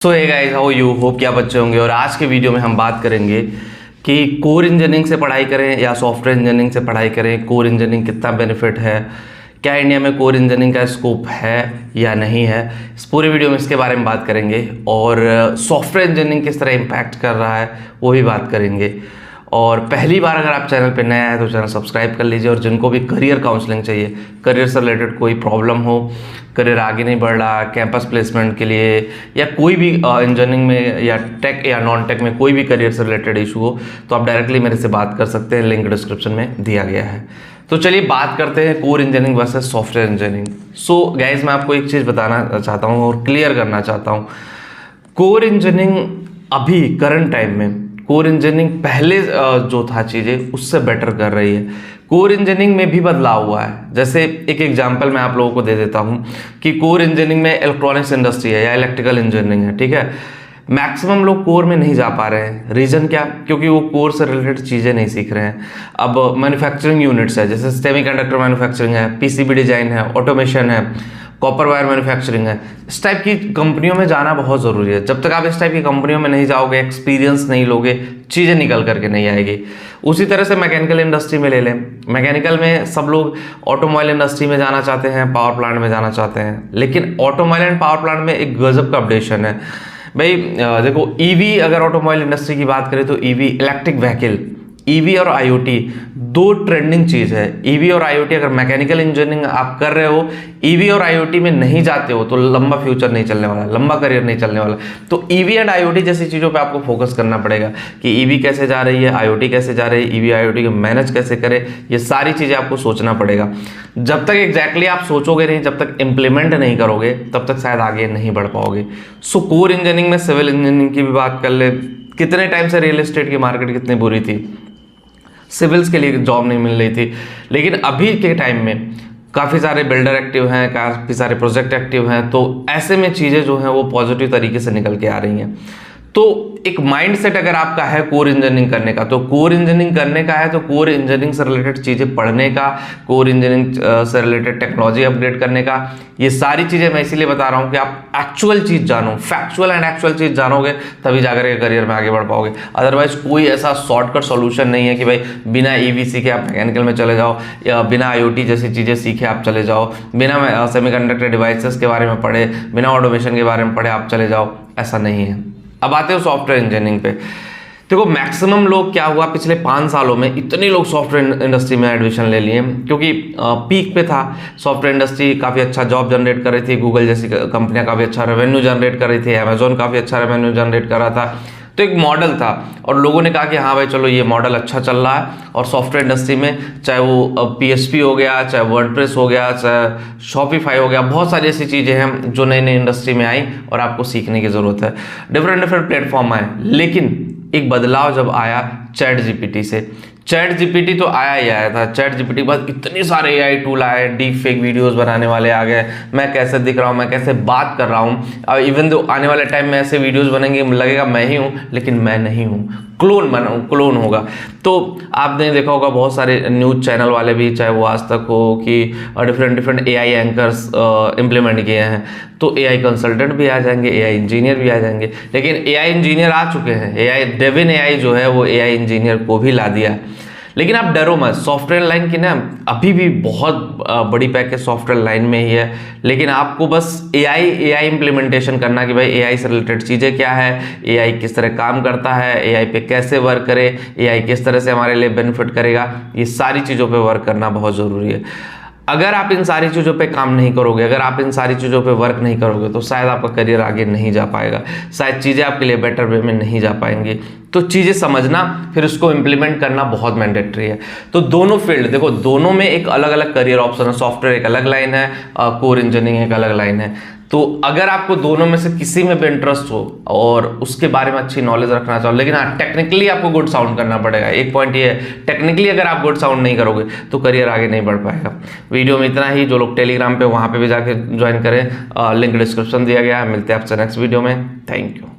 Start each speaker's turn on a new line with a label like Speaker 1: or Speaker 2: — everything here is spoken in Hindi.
Speaker 1: So hey guys, how you, hope कि आप अच्छे होंगे। और आज के वीडियो में हम बात करेंगे कि कोर इंजीनियरिंग से पढ़ाई करें या सॉफ्टवेयर इंजीनियरिंग से पढ़ाई करें, कोर इंजीनियरिंग कितना बेनिफिट है, क्या इंडिया में कोर इंजीनियरिंग का स्कोप है या नहीं है। इस पूरे वीडियो में इसके बारे में बात करेंगे और सॉफ्टवेयर इंजीनियरिंग किस तरह इम्पैक्ट कर रहा है वो भी बात करेंगे। और पहली बार अगर आप चैनल पे नए आए तो चैनल सब्सक्राइब कर लीजिए। और जिनको भी करियर काउंसलिंग चाहिए, करियर से रिलेटेड कोई प्रॉब्लम हो, करियर आगे नहीं बढ़ रहा, कैंपस प्लेसमेंट के लिए या कोई भी इंजीनियरिंग में या टेक या नॉन टेक में कोई भी करियर से रिलेटेड इशू हो तो आप डायरेक्टली मेरे से बात कर सकते हैं, लिंक डिस्क्रिप्शन में दिया गया है। तो चलिए बात करते हैं core engineering versus software engineering. So guys, मैं आपको एक चीज़ बताना चाहता हूँ और क्लियर करना चाहता हूँ। कोर इंजीनियरिंग अभी करंट टाइम में, कोर इंजीनियरिंग पहले जो था चीज़ें उससे बेटर कर रही है। कोर इंजीनियरिंग में भी बदलाव हुआ है। जैसे एक एग्जांपल मैं आप लोगों को दे देता हूं कि कोर इंजीनियरिंग में इलेक्ट्रॉनिक्स इंडस्ट्री है या इलेक्ट्रिकल इंजीनियरिंग है, ठीक है। मैक्सिमम लोग कोर में नहीं जा पा रहे हैं। रीज़न क्या? क्योंकि वो कोर से रिलेटेड चीज़ें नहीं सीख रहे हैं। अब मैन्युफैक्चरिंग यूनिट्स है, जैसे सेमीकंडक्टर मैन्युफैक्चरिंग है, पीसीबी डिजाइन है, ऑटोमेशन है, कॉपर वायर मैन्युफैक्चरिंग है। इस टाइप की कंपनियों में जाना बहुत ज़रूरी है। जब तक आप इस टाइप की कंपनियों में नहीं जाओगे, एक्सपीरियंस नहीं लोगे, चीज़ें निकल करके नहीं आएगी। उसी तरह से मैकेनिकल इंडस्ट्री में ले लें। मैकेनिकल में सब लोग ऑटोमोबाइल इंडस्ट्री में जाना चाहते हैं, पावर प्लांट में जाना चाहते हैं, लेकिन ऑटोमोबाइल एंड पावर प्लांट में एक गजब का अपडेशन है भाई। देखो, ईवी, अगर ऑटोमोबाइल इंडस्ट्री की बात करें तो ईवी, इलेक्ट्रिक व्हीकल, ईवी और आईओटी दो ट्रेंडिंग चीज है। ईवी और आईओटी, अगर मैकेनिकल इंजीनियरिंग आप कर रहे हो, ईवी और आईओटी में नहीं जाते हो तो लंबा फ्यूचर नहीं चलने वाला, लंबा करियर नहीं चलने वाला। तो ईवी एंड आईओटी जैसी चीजों पे आपको फोकस करना पड़ेगा कि ईवी कैसे जा रही है, आईओटी कैसे जा रही है, ईवी आईओटी को मैनेज कैसे करें, ये सारी चीजें आपको सोचना पड़ेगा। जब तक एग्जैक्टली आप सोचोगे नहीं, जब तक इंप्लीमेंट नहीं करोगे, तब तक शायद आगे नहीं बढ़ पाओगे। सो कोर इंजीनियरिंग में सिविल इंजीनियरिंग की भी बात कर ले। कितने टाइम से रियल एस्टेट की मार्केट कितनी बुरी थी, सिविल्स के लिए जॉब नहीं मिल रही थी, लेकिन अभी के टाइम में काफ़ी सारे बिल्डर एक्टिव हैं, काफ़ी सारे प्रोजेक्ट एक्टिव हैं। तो ऐसे में चीज़ें जो हैं वो पॉजिटिव तरीके से निकल के आ रही हैं। तो एक माइंडसेट अगर आपका है कोर इंजीनियरिंग करने का, तो कोर इंजीनियरिंग करने का है तो कोर इंजीनियरिंग से रिलेटेड चीज़ें पढ़ने का, कोर इंजीनियरिंग से रिलेटेड टेक्नोलॉजी अपग्रेड करने का, ये सारी चीज़ें मैं इसीलिए बता रहा हूँ कि आप एक्चुअल चीज़ जानो, फैक्चुअल एंड एक्चुअल चीज़ जानोगे तभी जाकर के करियर में आगे बढ़ पाओगे। अदरवाइज कोई ऐसा शॉर्टकट सॉल्यूशन नहीं है कि भाई बिना ईवी सीखे आप मैकेनिकल में चले जाओ या बिना आईओटी जैसी चीज़ें सीखे आप चले जाओ, बिना सेमीकंडक्टर डिवाइसेस के बारे में पढ़े, बिना ऑटोमेशन के बारे में पढ़े आप चले जाओ, ऐसा नहीं है। अब आते हो सॉफ्टवेयर इंजीनियरिंग पे। देखो, मैक्सिमम लोग, क्या हुआ पिछले 5 सालों में इतने लोग सॉफ्टवेयर इंडस्ट्री में एडमिशन ले लिए क्योंकि पीक पे था सॉफ्टवेयर इंडस्ट्री, काफ़ी अच्छा जॉब जनरेट कर रही थी, गूगल जैसी कंपनियां काफ़ी अच्छा रेवेन्यू जनरेट कर रही थी, अमेजोन काफ़ी अच्छा रेवेन्यू जनरेट कर रहा था। तो एक मॉडल था और लोगों ने कहा कि हाँ भाई चलो ये मॉडल अच्छा चल रहा है। और सॉफ्टवेयर इंडस्ट्री में चाहे वो पीएचपी हो गया, चाहे वर्डप्रेस हो गया, चाहे शॉपिफाई हो गया, बहुत सारी ऐसी चीज़ें हैं जो नई नई इंडस्ट्री में आई और आपको सीखने की ज़रूरत है। डिफरेंट प्लेटफॉर्म आए, लेकिन एक बदलाव जब आया चैट जीपीटी से। चैट जीपीटी तो आया ही आया था। चैट जीपीटी के बाद इतने सारे एआई टूल आए, डीप फेक वीडियोस बनाने वाले आ गए, मैं कैसे दिख रहा हूँ, मैं कैसे बात कर रहा हूँ। अब इवन दो आने वाले टाइम में ऐसे वीडियोस बनेंगे लगेगा मैं ही हूँ, लेकिन मैं नहीं हूँ, क्लोन होगा। तो आपने देखा होगा बहुत सारे न्यूज चैनल वाले भी, चाहे वो आज तक हो कि डिफरेंट एआई एंकर्स इम्प्लीमेंट किए हैं। तो एआई कंसल्टेंट भी आ जाएंगे, एआई इंजीनियर भी आ जाएंगे, लेकिन एआई इंजीनियर आ चुके हैं। एआई डेविन एआई जो है वो एआई इंजीनियर को भी ला दिया। लेकिन आप डरो मत, सॉफ्टवेयर लाइन की ना अभी भी बहुत बड़ी पैकेज सॉफ्टवेयर लाइन में ही है। लेकिन आपको बस एआई इंप्लीमेंटेशन करना कि भाई एआई से रिलेटेड चीज़ें क्या है, एआई किस तरह काम करता है, एआई पे कैसे वर्क करे, एआई किस तरह से हमारे लिए बेनिफिट करेगा, ये सारी चीज़ों पे वर्क करना बहुत ज़रूरी है। अगर आप इन सारी चीज़ों पे काम नहीं करोगे, अगर आप इन सारी चीज़ों पे वर्क नहीं करोगे तो शायद आपका करियर आगे नहीं जा पाएगा, शायद चीज़ें आपके लिए बेटर वे में नहीं जा पाएंगी। तो चीज़ें समझना, फिर उसको इम्प्लीमेंट करना बहुत मैंडेटरी है। तो दोनों फील्ड देखो, दोनों में एक अलग अलग करियर ऑप्शन है। सॉफ्टवेयर एक अलग लाइन है, कोर इंजीनियरिंग एक अलग लाइन है। तो अगर आपको दोनों में से किसी में भी इंटरेस्ट हो और उसके बारे में अच्छी नॉलेज रखना चाहो, लेकिन हाँ टेक्निकली आपको गुड साउंड करना पड़ेगा। एक पॉइंट ये है, टेक्निकली अगर आप गुड साउंड नहीं करोगे तो करियर आगे नहीं बढ़ पाएगा। वीडियो में इतना ही। जो लोग टेलीग्राम पे, वहाँ पे भी जाके ज्वाइन करें, लिंक डिस्क्रिप्शन दिया गया है। मिलते हैं आपसे नेक्स्ट वीडियो में। Thank you.